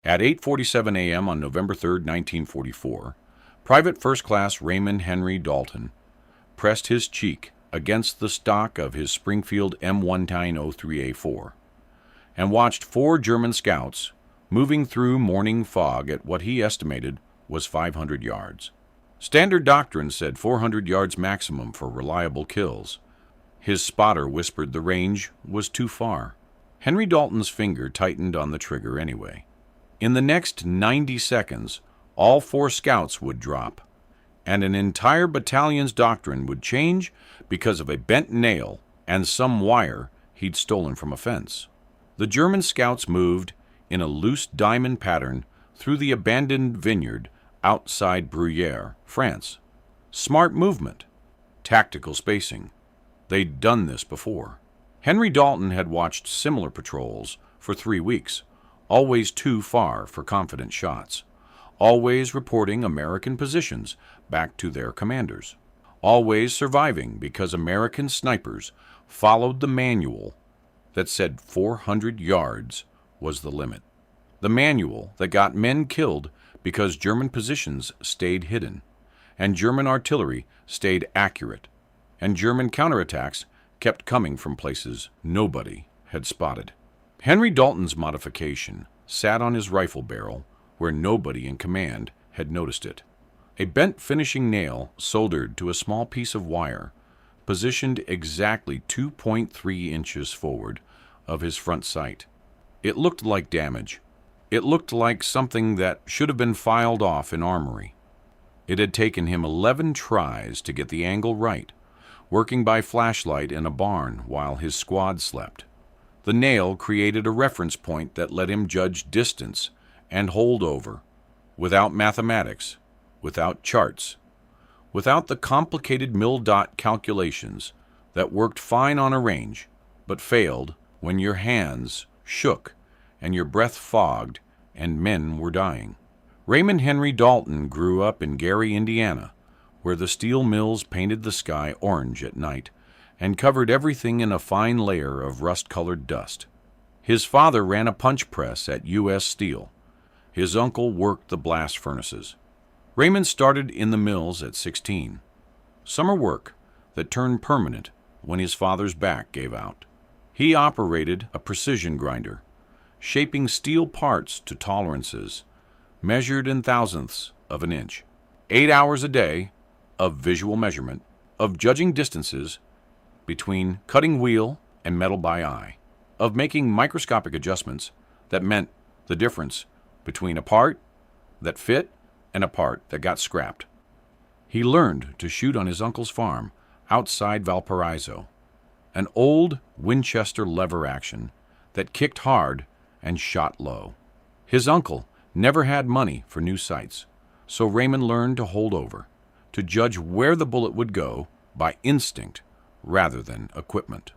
At 8:47 a.m. on November 3, 1944, Private First Class Raymond Henry Dalton pressed his cheek against the stock of his Springfield M1903A4 and watched 4 German scouts moving through morning fog at what he estimated was 500 yards. Standard Doctrine said 400 yards maximum for reliable kills. His spotter whispered the range was too far. Henry Dalton's finger tightened on the trigger anyway. In the next 90 seconds, all 4 scouts would drop, and an entire battalion's doctrine would change because of a bent nail and some wire he'd stolen from a fence. The German scouts moved in a loose diamond pattern through the abandoned vineyard outside Bruyères, France. Smart movement, tactical spacing. They'd done this before. Henry Dalton had watched similar patrols for 3 weeks, always too far for confident shots, always reporting American positions back to their commanders, always surviving because American snipers followed the manual that said 400 yards was the limit. The manual that got men killed because German positions stayed hidden, and German artillery stayed accurate, and German counterattacks kept coming from places nobody had spotted. Henry Dalton's modification sat on his rifle barrel where nobody in command had noticed it. A bent finishing nail soldered to a small piece of wire, positioned exactly 2.3 inches forward of his front sight. It looked like damage. It looked like something that should have been filed off in armory. It had taken him 11 tries to get the angle right, working by flashlight in a barn while his squad slept. The nail created a reference point that let him judge distance and holdover, without mathematics, without charts, without the complicated mil-dot calculations that worked fine on a range, but failed when your hands shook and your breath fogged and men were dying. Raymond Henry Dalton grew up in Gary, Indiana, where the steel mills painted the sky orange at night and covered everything in a fine layer of rust-colored dust. His father ran a punch press at U.S. Steel. His uncle worked the blast furnaces. Raymond started in the mills at 16. Summer work that turned permanent when his father's back gave out. He operated a precision grinder, shaping steel parts to tolerances measured in thousandths of an inch. 8 hours a day of visual measurement, of judging distances between cutting wheel and metal by eye, of making microscopic adjustments that meant the difference between a part that fit and a part that got scrapped. He learned to shoot on his uncle's farm outside Valparaiso, an old Winchester lever action that kicked hard and shot low. His uncle never had money for new sights, so Raymond learned to hold over, to judge where the bullet would go by instinct rather than equipment.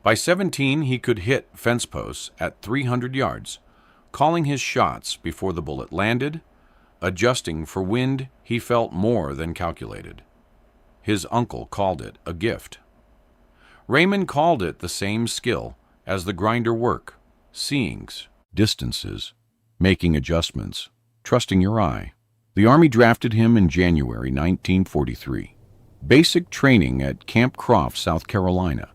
By 17, he could hit fence posts at 300 yards, calling his shots before the bullet landed, adjusting for wind he felt more than calculated. His uncle called it a gift. Raymond called it the same skill as the grinder work, seeings, distances, making adjustments, trusting your eye. The Army drafted him in January 1943. Basic training at Camp Croft, South Carolina,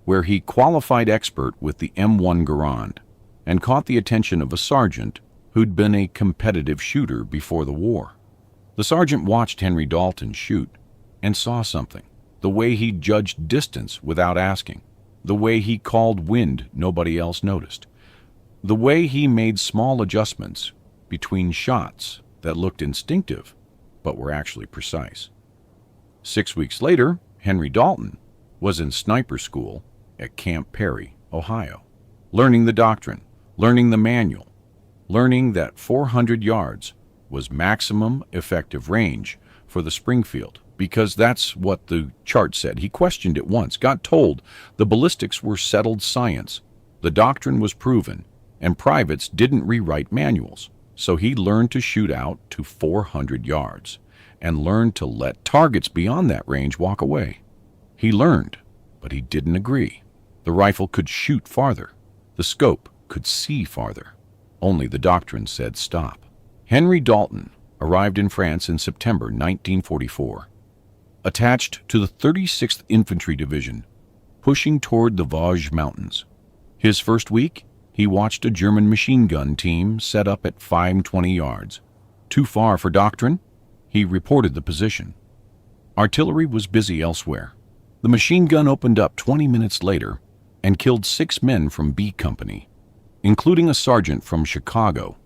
where he qualified expert with the M1 Garand and caught the attention of a sergeant who'd been a competitive shooter before the war. The sergeant watched Henry Dalton shoot and saw something, the way he judged distance without asking, the way he called wind nobody else noticed, the way he made small adjustments between shots that looked instinctive but were actually precise. 6 weeks later, Henry Dalton was in sniper school at Camp Perry, Ohio, learning the doctrine, learning the manual, learning that 400 yards was maximum effective range for the Springfield, because that's what the chart said. He questioned it once, got told the ballistics were settled science, the doctrine was proven, and privates didn't rewrite manuals. So he learned to shoot out to 400 yards and learned to let targets beyond that range walk away. He learned, but he didn't agree. The rifle could shoot farther. The scope could see farther. Only the Doctrine said stop. Henry Dalton arrived in France in September 1944, attached to the 36th Infantry Division, pushing toward the Vosges Mountains. His first week, he watched a German machine gun team set up at 520 yards. Too far for Doctrine? He reported the position. Artillery was busy elsewhere. The machine gun opened up 20 minutes later and killed 6 men from B Company, including a sergeant from Chicago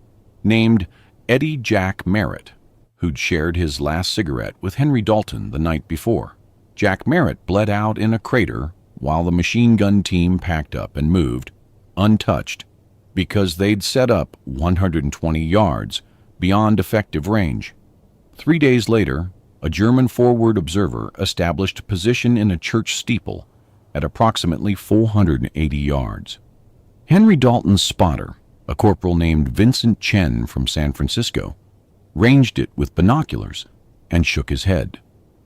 named Eddie Jack Merritt, who'd shared his last cigarette with Henry Dalton the night before. Jack Merritt bled out in a crater while the machine gun team packed up and moved, untouched, because they'd set up 120 yards beyond effective range. 3 days later, a German forward observer established position in a church steeple at approximately 480 yards. Henry Dalton's spotter, a corporal named Vincent Chen from San Francisco, ranged it with binoculars and shook his head.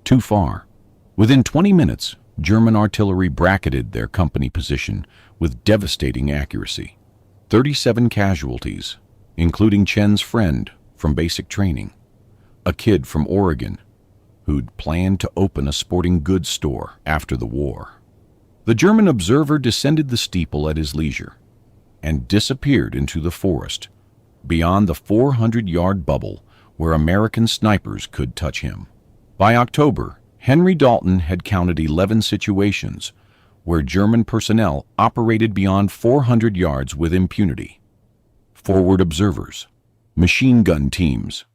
Too far. Within 20 minutes, German artillery bracketed their company position with devastating accuracy. 37 casualties, including Chen's friend from basic training, a kid from Oregon who'd planned to open a sporting goods store after the war. The German observer descended the steeple at his leisure and disappeared into the forest beyond the 400-yard bubble where American snipers could touch him. By October, Henry Dalton had counted 11 situations where German personnel operated beyond 400 yards with impunity. Forward observers, machine gun teams,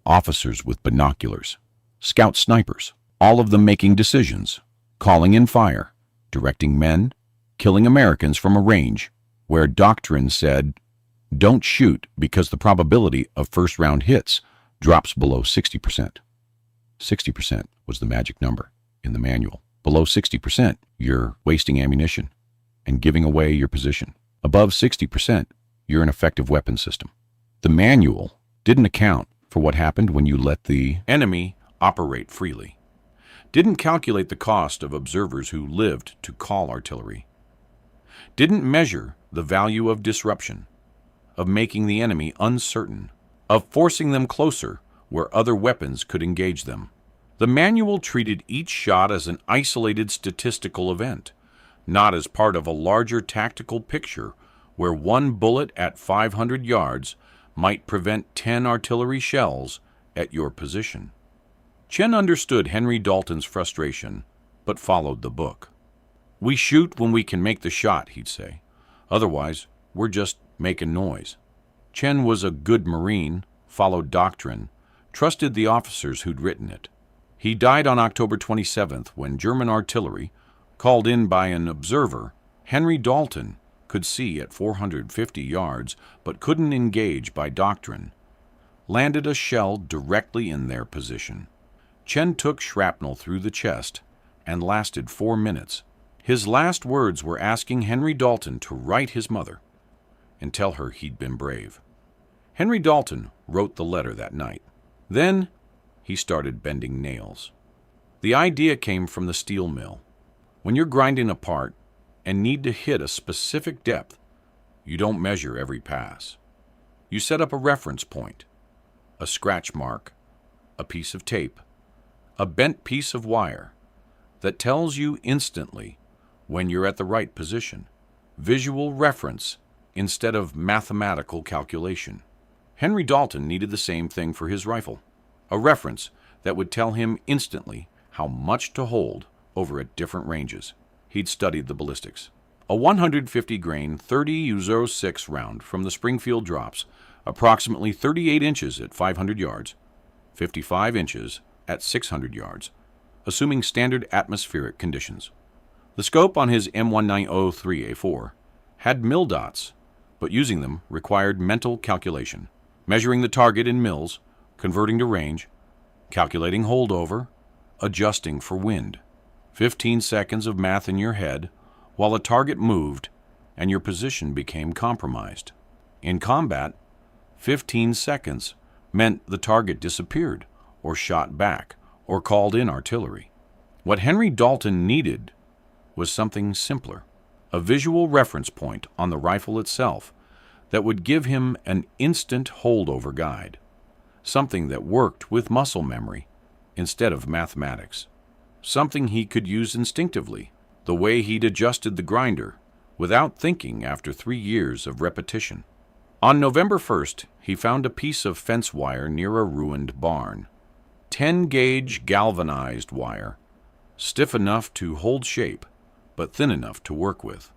officers with binoculars, scout snipers, all of them making decisions, calling in fire, directing men, killing Americans from a range where Doctrine said, don't shoot because the probability of first-round hits drops below 60%. 60% was the magic number in the manual. Below 60%, you're wasting ammunition and giving away your position. Above 60%, you're an effective weapon system. The manual didn't account for what happened when you let the enemy operate freely. Didn't calculate the cost of observers who lived to call artillery. Didn't measure the value of disruption, of making the enemy uncertain, of forcing them closer where other weapons could engage them. The manual treated each shot as an isolated statistical event, not as part of a larger tactical picture where one bullet at 500 yards might prevent 10 artillery shells at your position. Chen understood Henry Dalton's frustration, but followed the book. We shoot when we can make the shot, he'd say. Otherwise, we're just making noise. Chen was a good Marine, followed Doctrine, trusted the officers who'd written it. He died on October 27th when German artillery, called in by an observer, Henry Dalton, could see at 450 yards but couldn't engage by Doctrine, landed a shell directly in their position. Chen took shrapnel through the chest and lasted 4 minutes. His last words were asking Henry Dalton to write his mother and tell her he'd been brave. Henry Dalton wrote the letter that night. Then he started bending nails. The idea came from the steel mill. When you're grinding a part and need to hit a specific depth, you don't measure every pass. You set up a reference point, a scratch mark, a piece of tape, a bent piece of wire that tells you instantly when you're at the right position. Visual reference instead of mathematical calculation. Henry Dalton needed the same thing for his rifle, a reference that would tell him instantly how much to hold over at different ranges. He'd studied the ballistics. A 150-grain 30-06 round from the Springfield drops approximately 38 inches at 500 yards, 55 inches at 600 yards, assuming standard atmospheric conditions. The scope on his M1903A4 had mil dots, but using them required mental calculation, measuring the target in mils, converting to range, calculating holdover, adjusting for wind. 15 seconds of math in your head while a target moved and your position became compromised. In combat, 15 seconds meant the target disappeared or shot back or called in artillery. What Henry Dalton needed was something simpler, a visual reference point on the rifle itself that would give him an instant holdover guide, something that worked with muscle memory instead of mathematics, something he could use instinctively, the way he'd adjusted the grinder without thinking after 3 years of repetition. On November 1st, he found a piece of fence wire near a ruined barn. 10-gauge galvanized wire, stiff enough to hold shape, but thin enough to work with.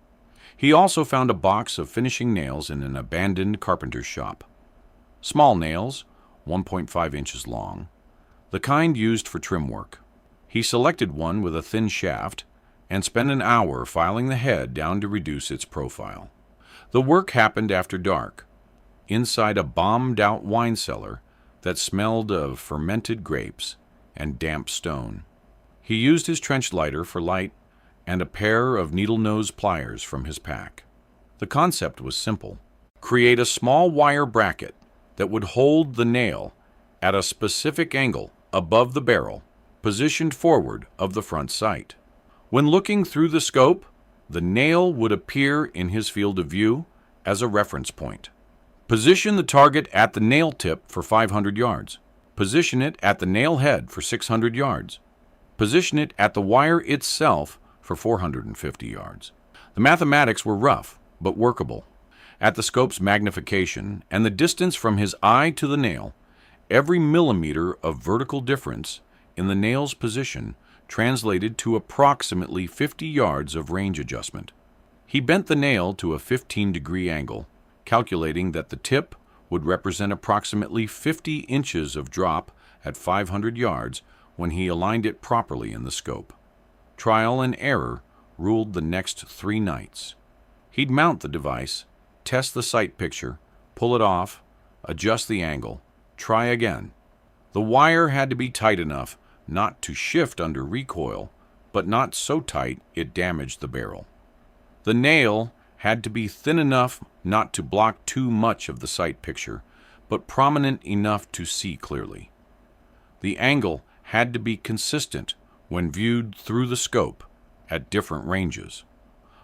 He also found a box of finishing nails in an abandoned carpenter's shop. Small nails, 1.5 inches long, the kind used for trim work. He selected one with a thin shaft and spent an hour filing the head down to reduce its profile. The work happened after dark, inside a bombed-out wine cellar that smelled of fermented grapes and damp stone. He used his trench lighter for light and a pair of needle-nose pliers from his pack. The concept was simple. Create a small wire bracket that would hold the nail at a specific angle above the barrel, positioned forward of the front sight. When looking through the scope, the nail would appear in his field of view as a reference point. Position the target at the nail tip for 500 yards. Position it at the nail head for 600 yards. Position it at the wire itself for 450 yards. The mathematics were rough, but workable. At the scope's magnification and the distance from his eye to the nail, every millimeter of vertical difference in the nail's position translated to approximately 50 yards of range adjustment. He bent the nail to a 15-degree angle, calculating that the tip would represent approximately 50 inches of drop at 500 yards when he aligned it properly in the scope. Trial and error ruled the next 3 nights. He'd mount the device, test the sight picture, pull it off, adjust the angle, try again. The wire had to be tight enough not to shift under recoil, but not so tight it damaged the barrel. The nail had to be thin enough not to block too much of the sight picture, but prominent enough to see clearly. The angle had to be consistent when viewed through the scope at different ranges.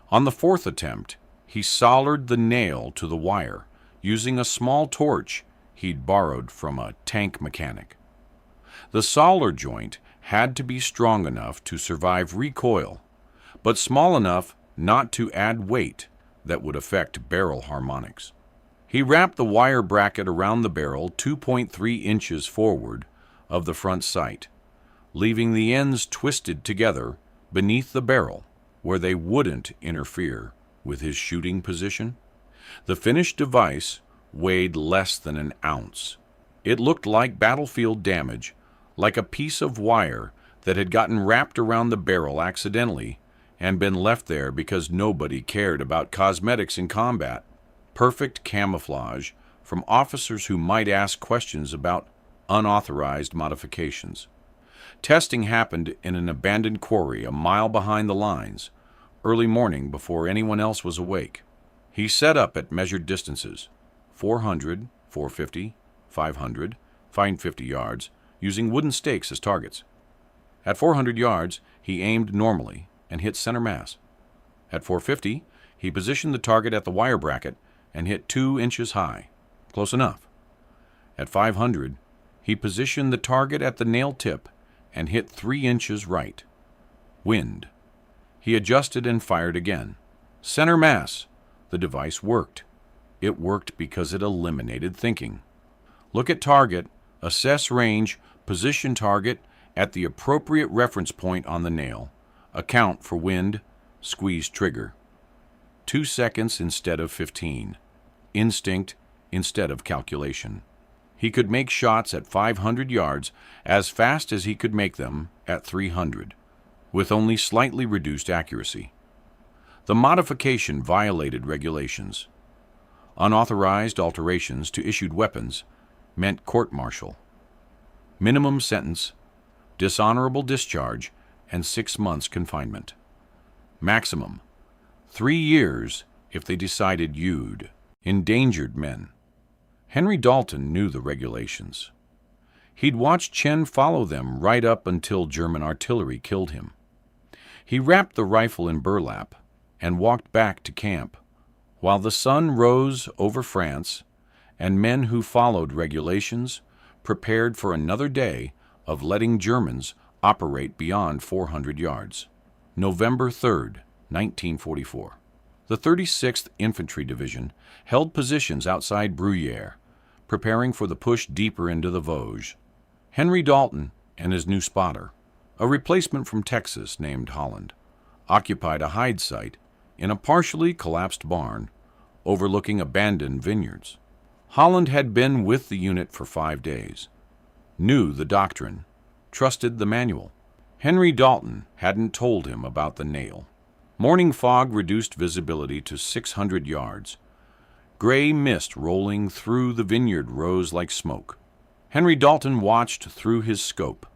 On the 4th attempt, he soldered the nail to the wire using a small torch he'd borrowed from a tank mechanic. The solder joint had to be strong enough to survive recoil, but small enough not to add weight that would affect barrel harmonics. He wrapped the wire bracket around the barrel 2.3 inches forward of the front sight, leaving the ends twisted together beneath the barrel where they wouldn't interfere with his shooting position. The finished device weighed less than an ounce. It looked like battlefield damage, like a piece of wire that had gotten wrapped around the barrel accidentally and been left there because nobody cared about cosmetics in combat. Perfect camouflage from officers who might ask questions about unauthorized modifications. Testing happened in an abandoned quarry a mile behind the lines, early morning before anyone else was awake. He set up at measured distances, 400, 450, 500, 550 yards, using wooden stakes as targets. At 400 yards, he aimed normally and hit center mass. At 450, he positioned the target at the wire bracket and hit 2 inches high. Close enough. At 500, he positioned the target at the nail tip and hit 3 inches right. Wind. He adjusted and fired again. Center mass. The device worked. It worked because it eliminated thinking. Look at target, assess range, position target at the appropriate reference point on the nail. Account for wind, squeeze trigger. 2 seconds instead of 15. Instinct instead of calculation. He could make shots at 500 yards as fast as he could make them at 300, with only slightly reduced accuracy. The modification violated regulations. Unauthorized alterations to issued weapons meant court-martial. Minimum sentence, dishonorable discharge, and 6 months confinement. Maximum, 3 years if they decided you'd. Endangered men. Henry Dalton knew the regulations. He'd watched Chen follow them right up until German artillery killed him. He wrapped the rifle in burlap and walked back to camp, While the sun rose over France, and men who followed regulations prepared for another day of letting Germans operate beyond 400 yards. November 3rd, 1944. The 36th Infantry Division held positions outside Bruyères, preparing for the push deeper into the Vosges. Henry Dalton and his new spotter, a replacement from Texas named Holland, occupied a hide site in a partially collapsed barn overlooking abandoned vineyards. Holland had been with the unit for 5 days, knew the doctrine, trusted the manual. Henry Dalton hadn't told him about the nail. Morning fog reduced visibility to 600 yards. Gray mist rolling through the vineyard rose like smoke. Henry Dalton watched through his scope,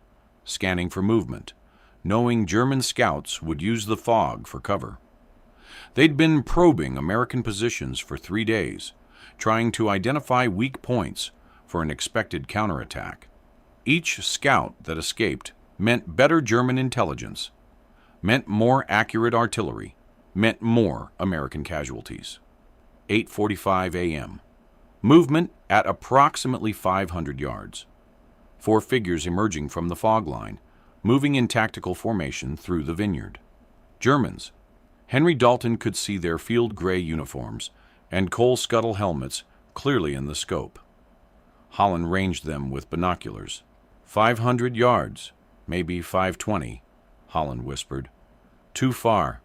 scanning for movement, knowing German scouts would use the fog for cover. They'd been probing American positions for 3 days, trying to identify weak points for an expected counterattack. Each scout that escaped meant better German intelligence, meant more accurate artillery, meant more American casualties. 8:45 a.m. Movement at approximately 500 yards. 4 figures emerging from the fog line, moving in tactical formation through the vineyard. Germans. Henry Dalton could see their field gray uniforms and coal scuttle helmets clearly in the scope. Holland ranged them with binoculars. 500 yards, maybe 520, Holland whispered. Too far.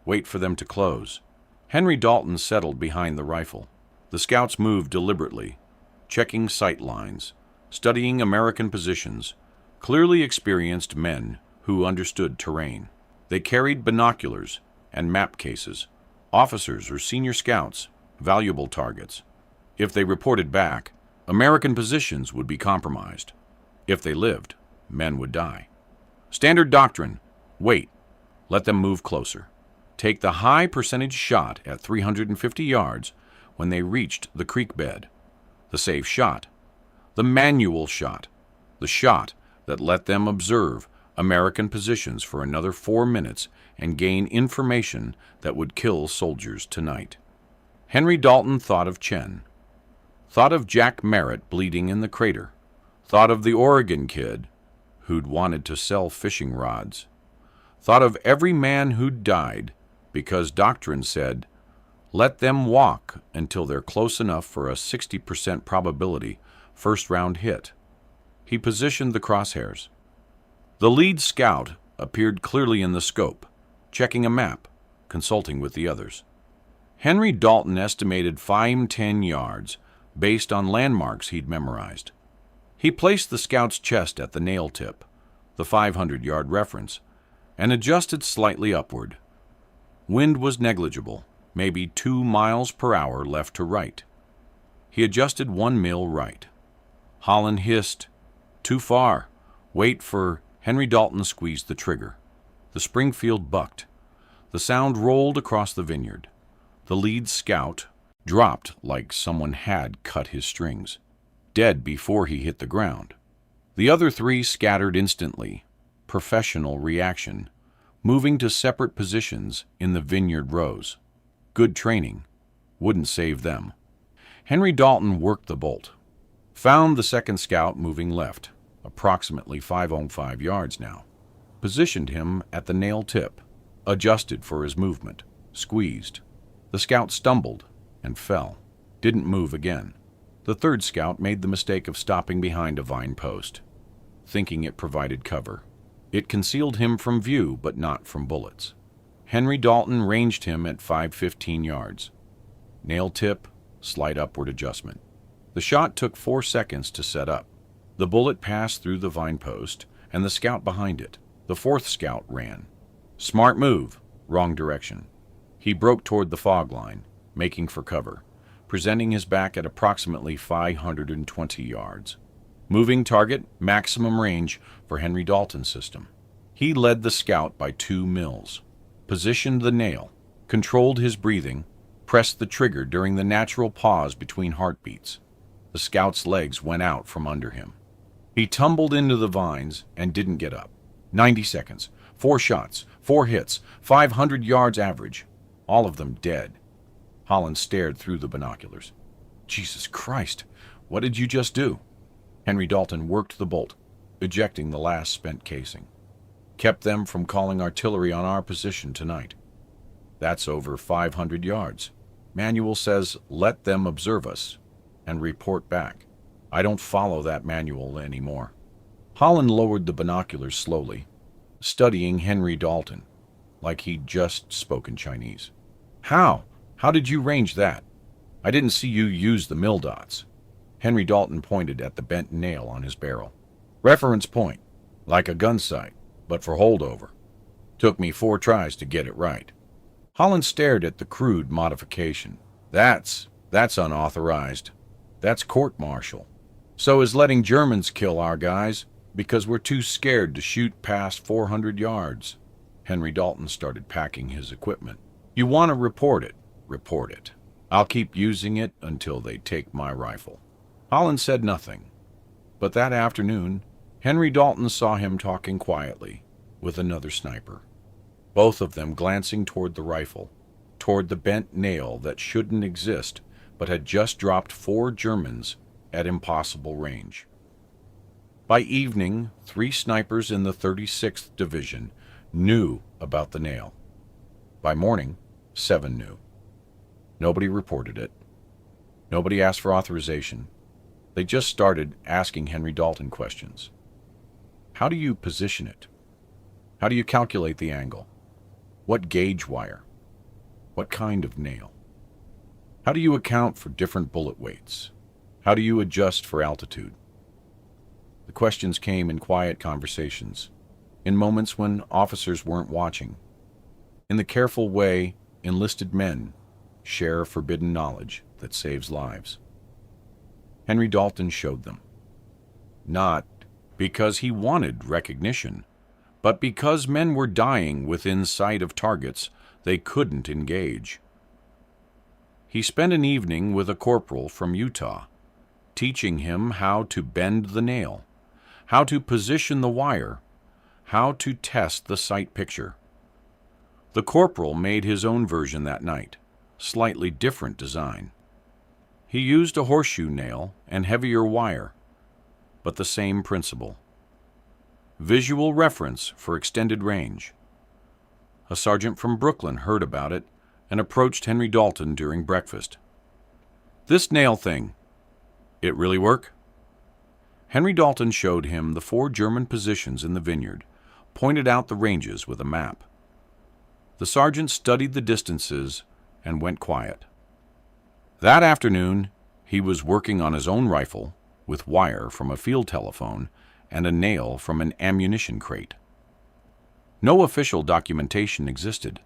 Wait for them to close. Henry Dalton settled behind the rifle. The scouts moved deliberately, checking sight lines, studying American positions, clearly experienced men who understood terrain. They carried binoculars and map cases, officers or senior scouts, valuable targets. If they reported back, American positions would be compromised. If they lived, men would die. Standard doctrine: wait, let them move closer. Take the high percentage shot at 350 yards when they reached the creek bed. The safe shot. The manual shot. The shot that let them observe American positions for another 4 minutes and gain information that would kill soldiers tonight. Henry Dalton thought of Chen. Thought of Jack Merritt bleeding in the crater. Thought of the Oregon kid who'd wanted to sell fishing rods. Thought of every man who'd died because Doctrine said, let them walk until they're close enough for a 60% probability first-round hit. He positioned the crosshairs. The lead scout appeared clearly in the scope, checking a map, consulting with the others. Henry Dalton estimated 5-10 yards based on landmarks he'd memorized. He placed the scout's chest at the nail tip, the 500-yard reference, and adjusted slightly upward. Wind was negligible, maybe 2 miles per hour left to right. He adjusted 1 mil right. Holland hissed, too far. Wait for... Henry Dalton squeezed the trigger. The Springfield bucked. The sound rolled across the vineyard. The lead scout dropped like someone had cut his strings, dead before he hit the ground. The other 3 scattered instantly, professional reaction, moving to separate positions in the vineyard rows. Good training. Wouldn't save them. Henry Dalton worked the bolt. Found the second scout moving left, approximately 505 yards now. Positioned him at the nail tip, adjusted for his movement, squeezed. The scout stumbled and fell, didn't move again. The third scout made the mistake of stopping behind a vine post, thinking it provided cover. It concealed him from view, but not from bullets. Henry Dalton ranged him at 515 yards. Nail tip, slight upward adjustment. The shot took 4 seconds to set up. The bullet passed through the vine post and the scout behind it. The 4th scout ran. Smart move, wrong direction. He broke toward the fog line, making for cover, presenting his back at approximately 520 yards. Moving target, maximum range for Henry Dalton's system. He led the scout by 2 mils, positioned the nail, controlled his breathing, pressed the trigger during the natural pause between heartbeats. The scout's legs went out from under him. He tumbled into the vines and didn't get up. 90 seconds, 4 shots, 4 hits, 500 yards average, all of them dead. Holland stared through the binoculars. Jesus Christ, what did you just do? Henry Dalton worked the bolt, ejecting the last spent casing. Kept them from calling artillery on our position tonight. That's over 500 yards. Manual says let them observe us and report back. I don't follow that manual anymore. Holland lowered the binoculars slowly, studying Henry Dalton, like he'd just spoken Chinese. How? How did you range that? I didn't see you use the mill dots. Henry Dalton pointed at the bent nail on his barrel. Reference point, like a gun sight, but for holdover. Took me 4 tries to get it right. Holland stared at the crude modification. That's unauthorized. That's court-martial. So is letting Germans kill our guys because we're too scared to shoot past 400 yards. Henry Dalton started packing his equipment. You want to report it? Report it. I'll keep using it until they take my rifle. Holland said nothing, but that afternoon, Henry Dalton saw him talking quietly with another sniper, both of them glancing toward the rifle, toward the bent nail that shouldn't exist but had just dropped 4 Germans at impossible range. By evening, 3 snipers in the 36th Division knew about the nail. By morning, 7 knew. Nobody reported it. Nobody asked for authorization. They just started asking Henry Dalton questions. How do you position it? How do you calculate the angle? What gauge wire? What kind of nail? How do you account for different bullet weights? How do you adjust for altitude? The questions came in quiet conversations, in moments when officers weren't watching, in the careful way enlisted men share forbidden knowledge that saves lives. Henry Dalton showed them. Not because he wanted recognition, but because men were dying within sight of targets they couldn't engage. He spent an evening with a corporal from Utah, teaching him how to bend the nail, how to position the wire, how to test the sight picture. The corporal made his own version that night, slightly different design. He used a horseshoe nail and heavier wire, but the same principle. Visual reference for extended range. A sergeant from Brooklyn heard about it and approached Henry Dalton during breakfast. This nail thing, it really work? Henry Dalton showed him the 4 German positions in the vineyard, pointed out the ranges with a map. The sergeant studied the distances and went quiet. That afternoon, he was working on his own rifle with wire from a field telephone and a nail from an ammunition crate. No official documentation existed.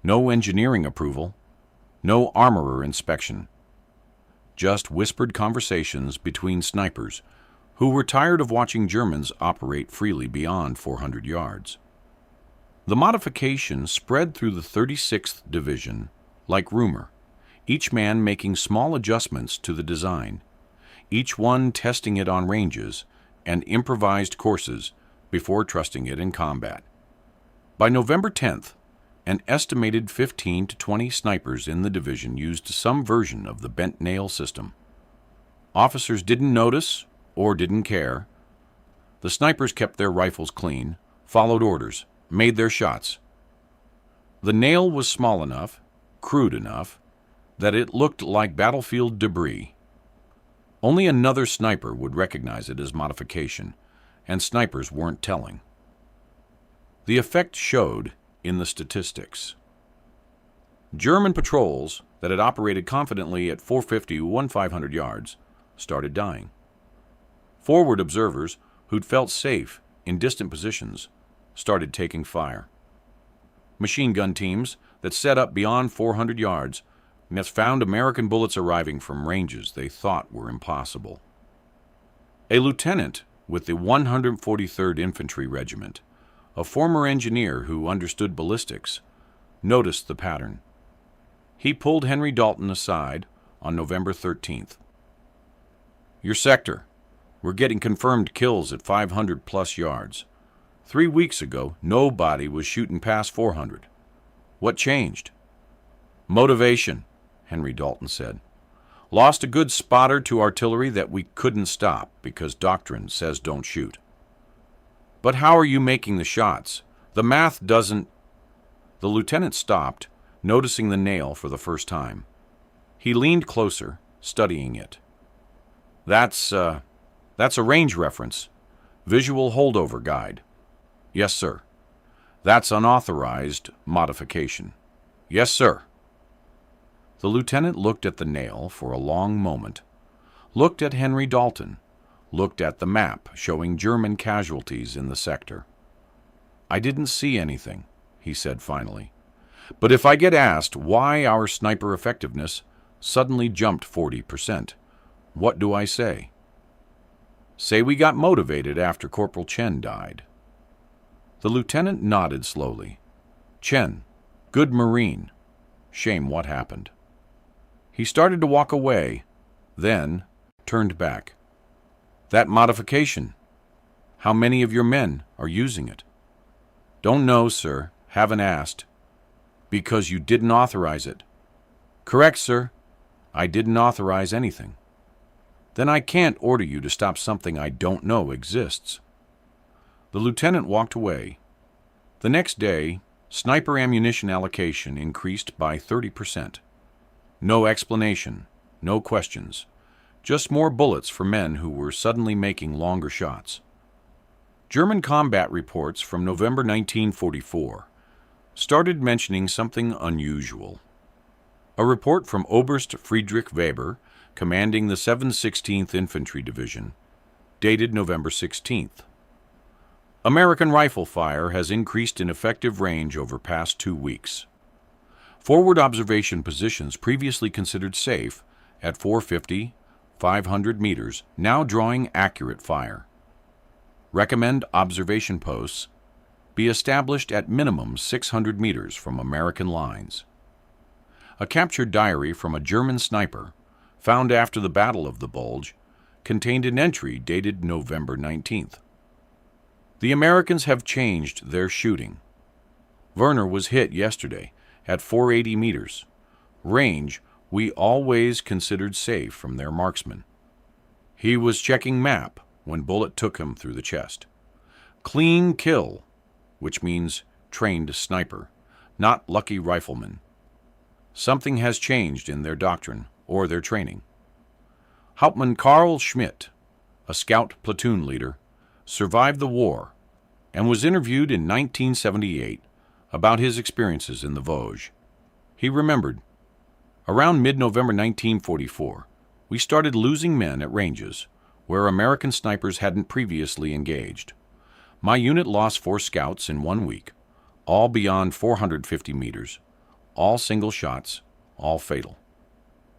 No engineering approval. No armorer inspection. Just whispered conversations between snipers who were tired of watching Germans operate freely beyond 400 yards. The modification spread through the 36th Division like rumor, each man making small adjustments to the design, each one testing it on ranges and improvised courses before trusting it in combat. By November 10th, an estimated 15 to 20 snipers in the division used some version of the bent nail system. Officers didn't notice or didn't care. The snipers kept their rifles clean, followed orders, made their shots. The nail was small enough, crude enough, that it looked like battlefield debris. Only another sniper would recognize it as modification, and snipers weren't telling. The effect showed in the statistics. German patrols that had operated confidently at 450-500 yards started dying. Forward observers who'd felt safe in distant positions started taking fire. Machine gun teams that set up beyond 400 yards and found American bullets arriving from ranges they thought were impossible. A lieutenant with the 143rd Infantry Regiment, a former engineer who understood ballistics, noticed the pattern. He pulled Henry Dalton aside on November 13th. Your sector, we're getting confirmed kills at 500-plus yards. 3 weeks ago, nobody was shooting past 400. What changed? Motivation. Henry Dalton said. Lost a good spotter to artillery that we couldn't stop because Doctrine says don't shoot. But how are you making the shots? The math doesn't... The lieutenant stopped, noticing the nail for the first time. He leaned closer, studying it. That's a range reference. Visual holdover guide. Yes, sir. That's unauthorized modification. Yes, sir. The lieutenant looked at the nail for a long moment, looked at Henry Dalton, looked at the map showing German casualties in the sector. I didn't see anything, he said finally. But if I get asked why our sniper effectiveness suddenly jumped 40%, what do I say? Say we got motivated after Corporal Chen died. The lieutenant nodded slowly. Chen, good Marine. Shame what happened. He started to walk away, then turned back. That modification. How many of your men are using it? Don't know, sir. Haven't asked. Because you didn't authorize it. Correct, sir. I didn't authorize anything. Then I can't order you to stop something I don't know exists. The lieutenant walked away. The next day, sniper ammunition allocation increased by 30%. No explanation, no questions, just more bullets for men who were suddenly making longer shots. German combat reports from November 1944 started mentioning something unusual. A report from Oberst Friedrich Weber, commanding the 716th Infantry Division, dated November 16th. American rifle fire has increased in effective range over past 2 weeks. Forward observation positions previously considered safe at 450, 500 meters, now drawing accurate fire. Recommend observation posts be established at minimum 600 meters from American lines. A captured diary from a German sniper, found after the Battle of the Bulge, contained an entry dated November 19th. The Americans have changed their shooting. Werner was hit yesterday at 480 meters, range we always considered safe from their marksman. He was checking map when bullet took him through the chest. Clean kill, which means trained sniper, not lucky rifleman. Something has changed in their doctrine or their training. Hauptmann Karl Schmidt, a scout platoon leader, survived the war and was interviewed in 1978 about his experiences in the Vosges. He remembered, around mid-November 1944, we started losing men at ranges where American snipers hadn't previously engaged. My unit lost 4 scouts in 1 week, all beyond 450 meters, all single shots, all fatal.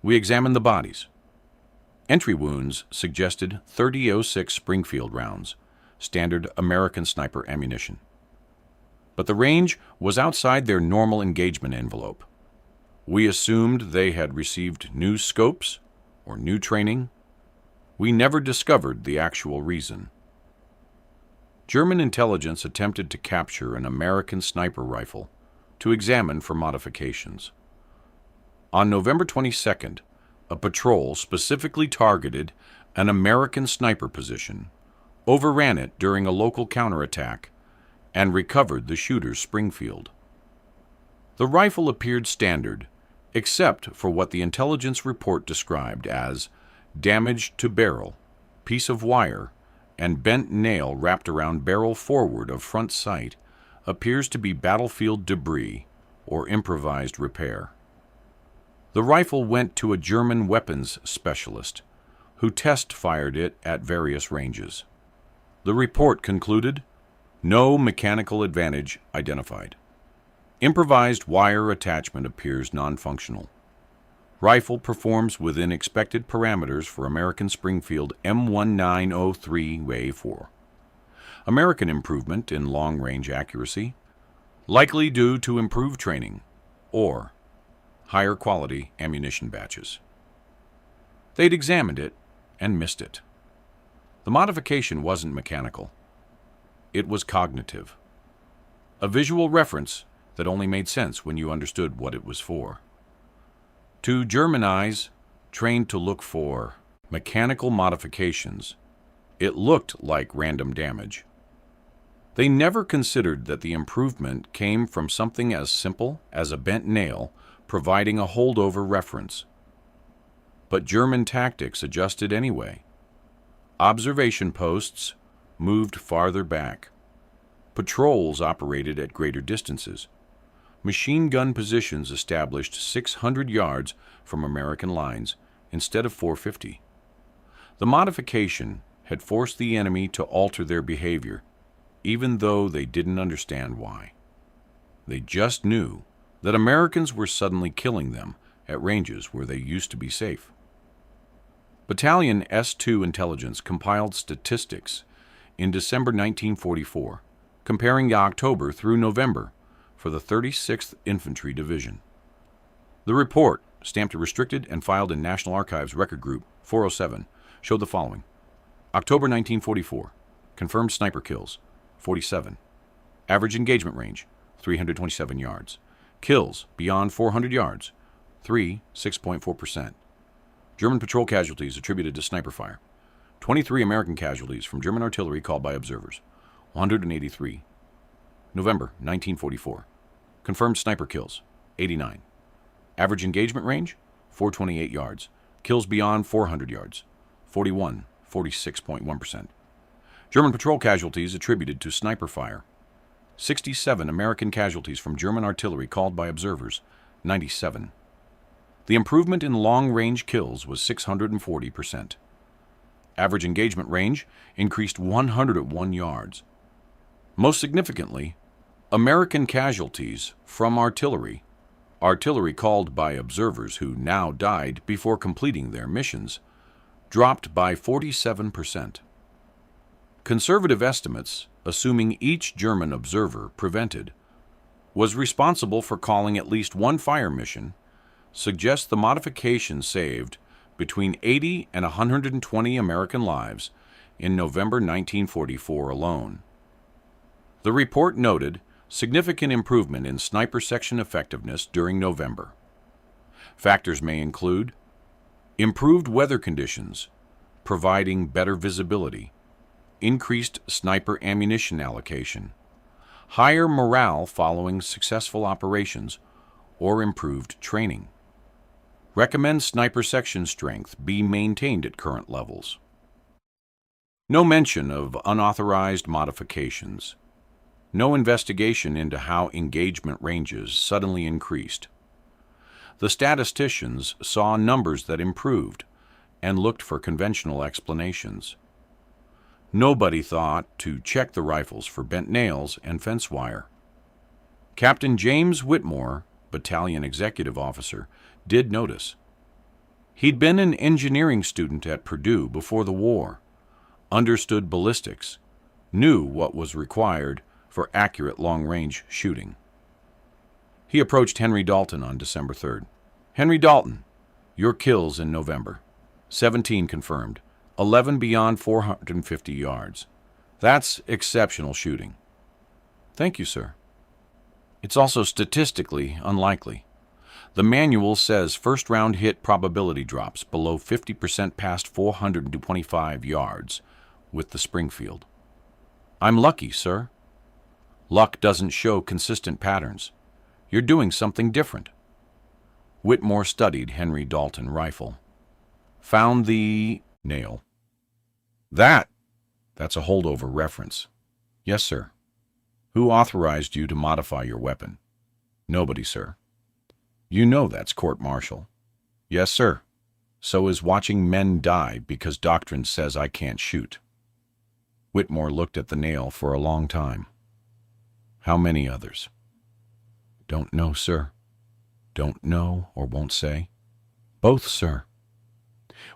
We examined the bodies. Entry wounds suggested 30-06 Springfield rounds, standard American sniper ammunition. But the range was outside their normal engagement envelope. We assumed they had received new scopes or new training. We never discovered the actual reason. German intelligence attempted to capture an American sniper rifle to examine for modifications. On November 22nd, a patrol specifically targeted an American sniper position, overran it during a local counterattack, and recovered the shooter's Springfield. The rifle appeared standard, except for what the intelligence report described as damage to barrel, piece of wire, and bent nail wrapped around barrel forward of front sight appears to be battlefield debris or improvised repair. The rifle went to a German weapons specialist, who test-fired it at various ranges. The report concluded, no mechanical advantage identified. Improvised wire attachment appears non-functional. Rifle performs within expected parameters for American Springfield M1903A4. American improvement in long-range accuracy, likely due to improved training, or higher quality ammunition batches. They'd examined it and missed it. The modification wasn't mechanical. It was cognitive. A visual reference that only made sense when you understood what it was for. To German eyes, trained to look for mechanical modifications, it looked like random damage. They never considered that the improvement came from something as simple as a bent nail providing a holdover reference. But German tactics adjusted anyway. Observation posts moved farther back. Patrols operated at greater distances. Machine gun positions established 600 yards from American lines instead of 450. The modification had forced the enemy to alter their behavior, even though they didn't understand why. They just knew that Americans were suddenly killing them at ranges where they used to be safe. Battalion S2 Intelligence compiled statistics in December 1944, comparing October through November for the 36th Infantry Division. The report, stamped restricted and filed in National Archives Record Group 407, showed the following. October 1944, confirmed sniper kills, 47. Average engagement range, 327 yards. Kills beyond 400 yards, 6.4%. German patrol casualties attributed to sniper fire. 23 American casualties from German artillery called by observers, 183. November 1944. Confirmed sniper kills, 89. Average engagement range, 428 yards. Kills beyond 400 yards, 41, 46.1%. German patrol casualties attributed to sniper fire. 67 American casualties from German artillery called by observers, 97. The improvement in long-range kills was 640%. Average engagement range increased 101 yards. Most significantly, American casualties from artillery called by observers who now died before completing their missions, dropped by 47%. Conservative estimates, assuming each German observer prevented was responsible for calling at least one fire mission, suggest the modification saved between 80 and 120 American lives in November 1944 alone. The report noted significant improvement in sniper section effectiveness during November. Factors may include improved weather conditions, providing better visibility, increased sniper ammunition allocation, higher morale following successful operations, or improved training. Recommend sniper section strength be maintained at current levels. No mention of unauthorized modifications. No investigation into how engagement ranges suddenly increased. The statisticians saw numbers that improved and looked for conventional explanations. Nobody thought to check the rifles for bent nails and fence wire. Captain James Whitmore, battalion executive officer, did notice. He'd been an engineering student at Purdue before the war, understood ballistics, knew what was required for accurate long-range shooting. He approached Henry Dalton on December 3rd. Henry Dalton, your kills in November. 17 confirmed, 11 beyond 450 yards. That's exceptional shooting. Thank you, sir. It's also statistically unlikely. The manual says first-round hit probability drops below 50% past 425 yards with the Springfield. I'm lucky, sir. Luck doesn't show consistent patterns. You're doing something different. Whitmore studied Henry Dalton rifle. Found the nail. That's a holdover reference. Yes, sir. Who authorized you to modify your weapon? Nobody, sir. You know that's court-martial. Yes, sir. So is watching men die because Doctrine says I can't shoot. Whitmore looked at the nail for a long time. How many others? Don't know, sir. Don't know or won't say. Both, sir.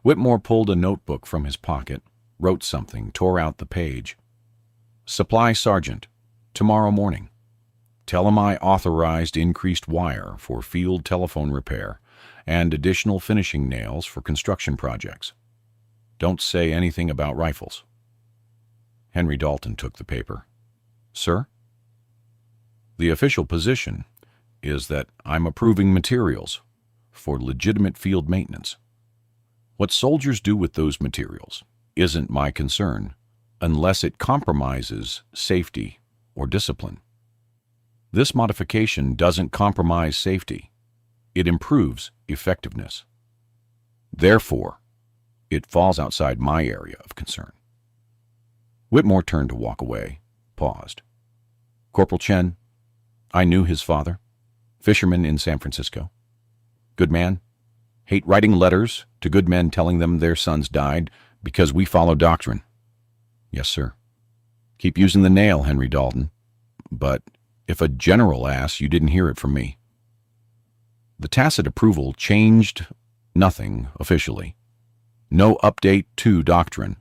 Whitmore pulled a notebook from his pocket, wrote something, tore out the page. Supply sergeant, tomorrow morning. Tell him I authorized increased wire for field telephone repair and additional finishing nails for construction projects. Don't say anything about rifles. Henry Dalton took the paper. Sir? The official position is that I'm approving materials for legitimate field maintenance. What soldiers do with those materials isn't my concern unless it compromises safety or discipline. This modification doesn't compromise safety. It improves effectiveness. Therefore, it falls outside my area of concern. Whitmore turned to walk away, paused. Corporal Chen, I knew his father, fisherman in San Francisco. Good man. Hate writing letters to good men telling them their sons died because we follow Doctrine. Yes, sir. Keep using the nail, Henry Dalton. But if a general asks, you didn't hear it from me. The tacit approval changed nothing officially. No update to Doctrine.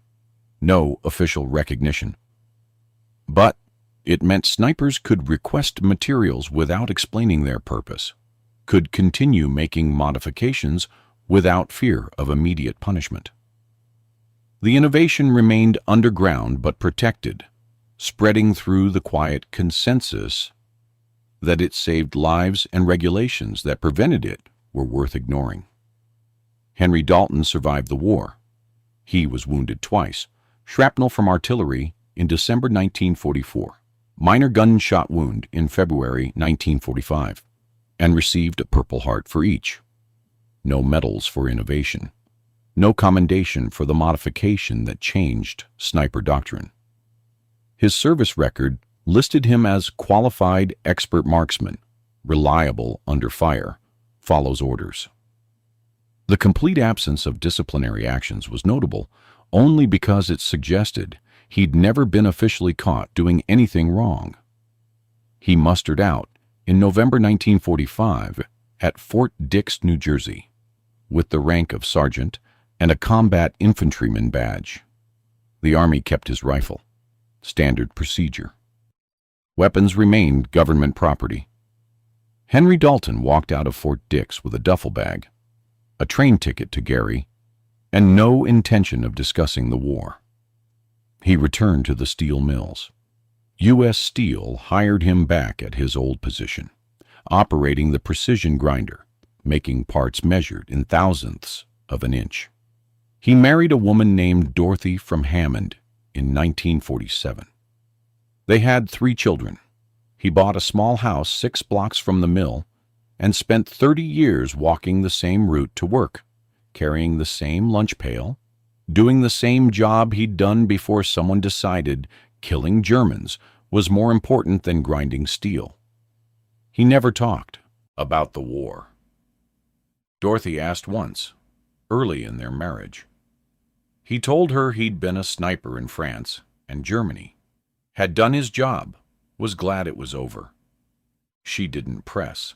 No official recognition. But it meant snipers could request materials without explaining their purpose, could continue making modifications without fear of immediate punishment. The innovation remained underground but protected, spreading through the quiet consensus that it saved lives and regulations that prevented it were worth ignoring. Henry Dalton survived the war. He was wounded twice, shrapnel from artillery in December 1944, minor gunshot wound in February 1945, and received a Purple Heart for each. No medals for innovation. No commendation for the modification that changed sniper doctrine. His service record listed him as qualified expert marksman, reliable under fire, follows orders. The complete absence of disciplinary actions was notable only because it suggested he'd never been officially caught doing anything wrong. He mustered out in November 1945 at Fort Dix, New Jersey, with the rank of sergeant and a combat infantryman badge. The Army kept his rifle. Standard procedure. Weapons remained government property. Henry Dalton walked out of Fort Dix with a duffel bag, a train ticket to Gary, and no intention of discussing the war. He returned to the steel mills. U.S. Steel hired him back at his old position, operating the precision grinder, making parts measured in thousandths of an inch. He married a woman named Dorothy from Hammond in 1947. They had 3 children. He bought a small house 6 blocks from the mill and spent 30 years walking the same route to work, carrying the same lunch pail, doing the same job he'd done before someone decided killing Germans was more important than grinding steel. He never talked about the war. Dorothy asked once, early in their marriage. He told her he'd been a sniper in France and Germany, had done his job, was glad it was over. She didn't press.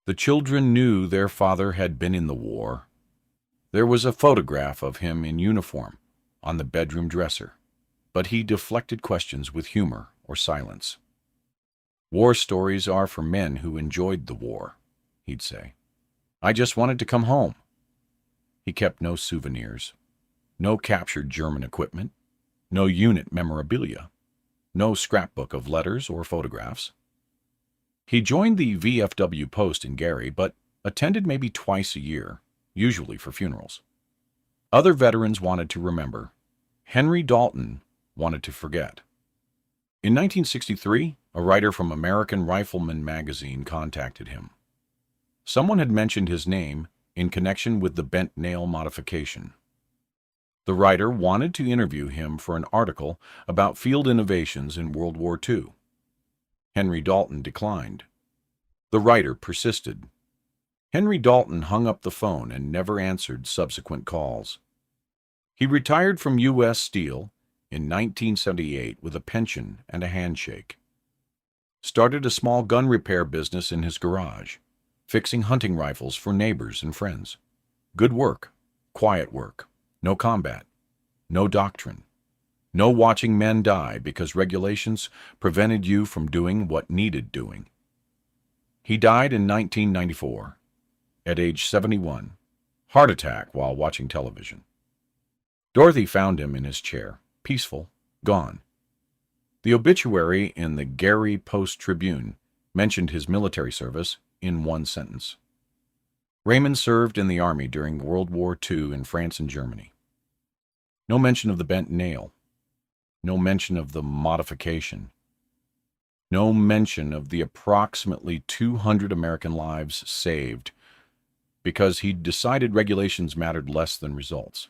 The children knew their father had been in the war. There was a photograph of him in uniform on the bedroom dresser, but he deflected questions with humor or silence. War stories are for men who enjoyed the war, he'd say. I just wanted to come home. He kept no souvenirs, no captured German equipment, no unit memorabilia, no scrapbook of letters or photographs. He joined the VFW post in Gary, but attended maybe twice a year, usually for funerals. Other veterans wanted to remember. Henry Dalton wanted to forget. In 1963, a writer from American Rifleman magazine contacted him. Someone had mentioned his name in connection with the bent nail modification. The writer wanted to interview him for an article about field innovations in World War II. Henry Dalton declined. The writer persisted. Henry Dalton hung up the phone and never answered subsequent calls. He retired from U.S. Steel in 1978 with a pension and a handshake. Started a small gun repair business in his garage, fixing hunting rifles for neighbors and friends. Good work, quiet work, no combat, no doctrine, no watching men die because regulations prevented you from doing what needed doing. He died in 1994, at age 71, heart attack while watching television. Dorothy found him in his chair, peaceful, gone. The obituary in the Gary Post-Tribune mentioned his military service in one sentence. Raymond served in the army during World War II in France and Germany. No mention of the bent nail. No mention of the modification. No mention of the approximately 200 American lives saved because he'd decided regulations mattered less than results.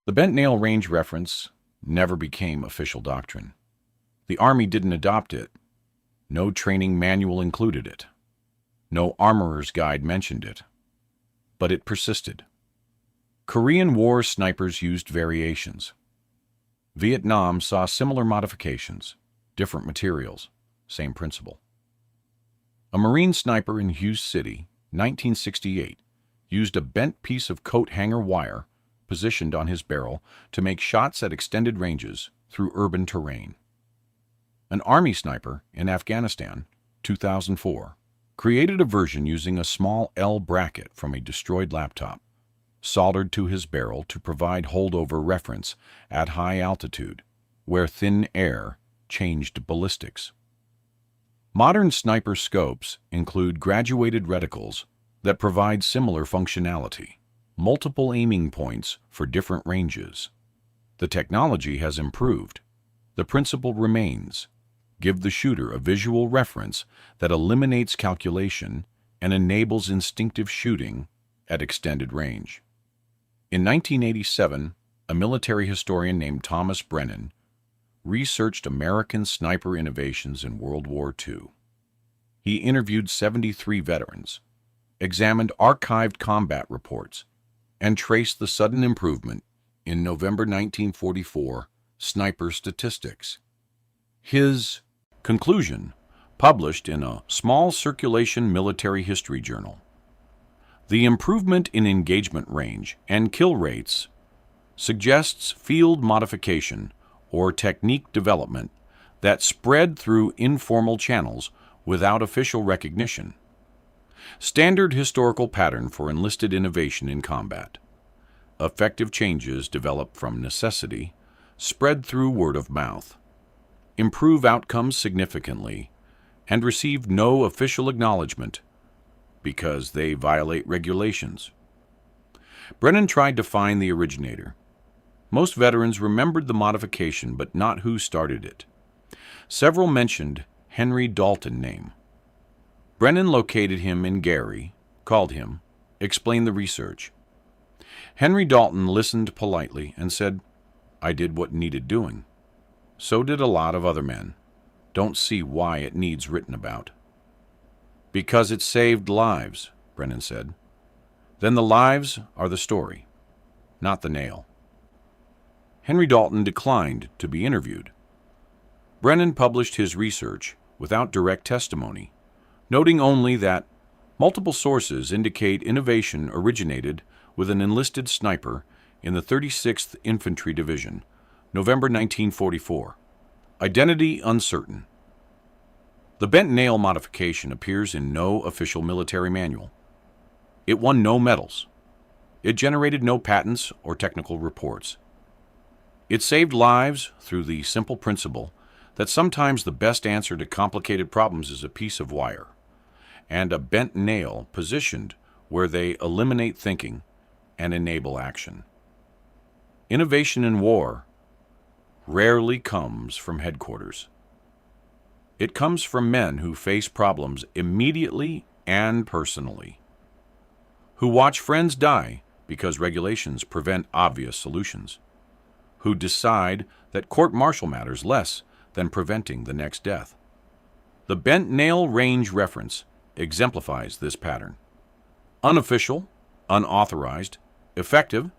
The bent nail range reference never became official doctrine. The Army didn't adopt it. No training manual included it. No armorer's guide mentioned it. But it persisted. Korean War snipers used variations. Vietnam saw similar modifications, different materials, same principle. A Marine sniper in Hughes City, 1968, used a bent piece of coat hanger wire positioned on his barrel to make shots at extended ranges through urban terrain. An Army sniper in Afghanistan, 2004, created a version using a small L bracket from a destroyed laptop, soldered to his barrel to provide holdover reference at high altitude, where thin air changed ballistics. Modern sniper scopes include graduated reticles that provide similar functionality, multiple aiming points for different ranges. The technology has improved. The principle remains. Give the shooter a visual reference that eliminates calculation and enables instinctive shooting at extended range. In 1987, a military historian named Thomas Brennan researched American sniper innovations in World War II. He interviewed 73 veterans, examined archived combat reports, and traced the sudden improvement in November 1944 sniper statistics. His conclusion, published in a small circulation military history journal. The improvement in engagement range and kill rates suggests field modification or technique development that spread through informal channels without official recognition. Standard historical pattern for enlisted innovation in combat. Effective changes develop from necessity, spread through word of mouth, improve outcomes significantly, and receive no official acknowledgement because they violate regulations. Brennan tried to find the originator. Most veterans remembered the modification, but not who started it. Several mentioned Henry Dalton name. Brennan located him in Gary, called him, explained the research. Henry Dalton listened politely and said, "I did what needed doing. So did a lot of other men. Don't see why it needs written about." "Because it saved lives," Brennan said. "Then the lives are the story, not the nail." Henry Dalton declined to be interviewed. Brennan published his research without direct testimony, noting only that multiple sources indicate innovation originated with an enlisted sniper in the 36th Infantry Division, November 1944. Identity uncertain. The bent nail modification appears in no official military manual. It won no medals. It generated no patents or technical reports. It saved lives through the simple principle that sometimes the best answer to complicated problems is a piece of wire and a bent nail positioned where they eliminate thinking and enable action. Innovation in war rarely comes from headquarters. It comes from men who face problems immediately and personally, who watch friends die because regulations prevent obvious solutions, who decide that court-martial matters less than preventing the next death. The bent nail range reference exemplifies this pattern. Unofficial, unauthorized, effective,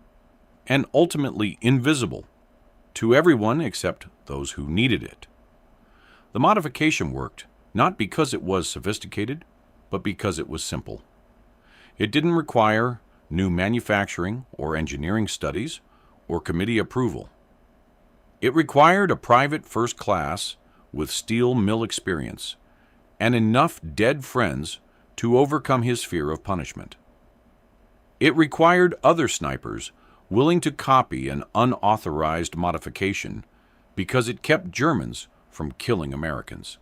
and ultimately invisible to everyone except those who needed it. The modification worked not because it was sophisticated, but because it was simple. It didn't require new manufacturing or engineering studies or committee approval. It required a private first class with steel mill experience and enough dead friends to overcome his fear of punishment. It required other snipers willing to copy an unauthorized modification because it kept Germans from killing Americans.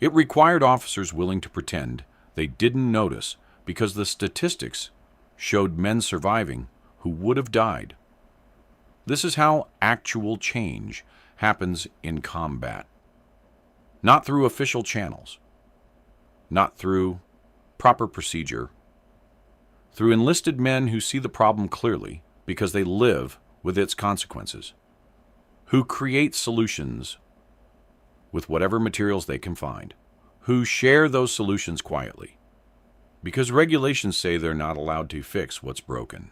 It required officers willing to pretend they didn't notice because the statistics showed men surviving who would have died. This is how actual change happens in combat. Not through official channels, not through proper procedure, through enlisted men who see the problem clearly because they live with its consequences, who create solutions with whatever materials they can find, who share those solutions quietly, because regulations say they're not allowed to fix what's broken.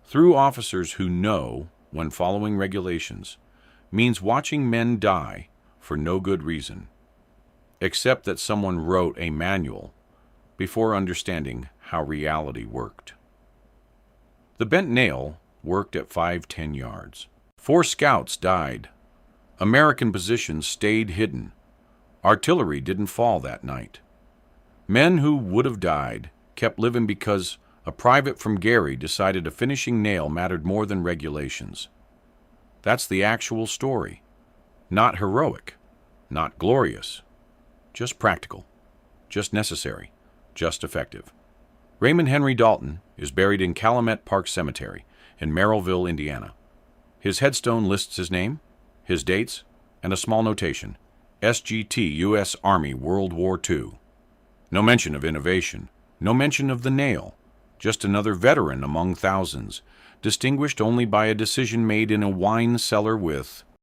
Through officers who know when following regulations means watching men die for no good reason, except that someone wrote a manual before understanding how reality worked. The bent nail worked at 5-10 yards. 4 scouts died. American positions stayed hidden. Artillery didn't fall that night. Men who would have died kept living because a private from Gary decided a finishing nail mattered more than regulations. That's the actual story. Not heroic, not glorious, just practical, just necessary, just effective. Raymond Henry Dalton is buried in Calumet Park Cemetery in Merrillville, Indiana. His headstone lists his name, his dates, and a small notation, SGT U.S. Army World War II. No mention of innovation, no mention of the nail, just another veteran among thousands, distinguished only by a decision made in a wine cellar with